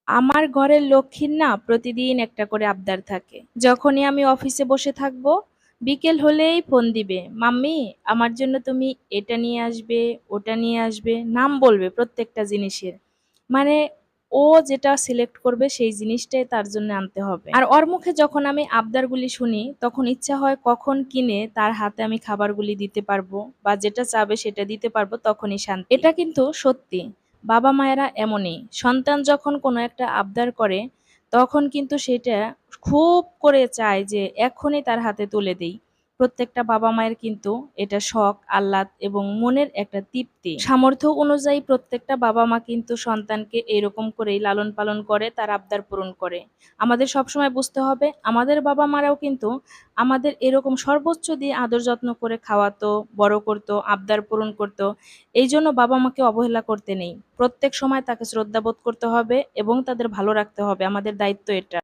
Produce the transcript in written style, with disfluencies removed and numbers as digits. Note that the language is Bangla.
আমার ঘরের লক্ষ্মীর না প্রতিদিন একটা করে আবদার থাকে। যখনই আমি অফিসে বসে থাকবো, বিকেল হলেই ফোন দিবে, মাম্মি আমার জন্য তুমি এটা নিয়ে আসবে, ওটা নিয়ে আসবে, নাম বলবে প্রত্যেকটা জিনিসের। মানে ও যেটা সিলেক্ট করবে সেই জিনিসটাই তার জন্য আনতে হবে। আর ওর মুখে যখন আমি আবদারগুলি শুনি তখন ইচ্ছা হয় কখন কিনে তার হাতে আমি খাবারগুলি দিতে পারবো বা যেটা চাবে সেটা দিতে পারবো, তখনই শান্তি। এটা কিন্তু সত্যি, বাবা মায়েরা এমনই। সন্তান যখন কোনো একটা আবদার করে তখন কিন্তু সেটা খুব করে চায় যে এখনই তার হাতে তুলে দেই। প্রত্যেকটা বাবা মায়ের কিন্তু এটা শখ, আহ্লাদ এবং মনের একটা তৃপ্তি। সামর্থ্য অনুযায়ী প্রত্যেকটা বাবা মা কিন্তু সন্তানকে এরকম করেই লালন পালন করে, তার আবদার পূরণ করে। আমাদের সবসময় বুঝতে হবে আমাদের বাবা মারাও কিন্তু আমাদের এরকম সর্বোচ্চ দিয়ে আদর যত্ন করে খাওয়াতো, বড় করতো, আবদার পূরণ করতো। এই জন্য বাবা মাকে অবহেলা করতে নেই, প্রত্যেক সময় তাকে শ্রদ্ধাবোধ করতে হবে এবং তাদের ভালো রাখতে হবে, আমাদের দায়িত্ব এটা।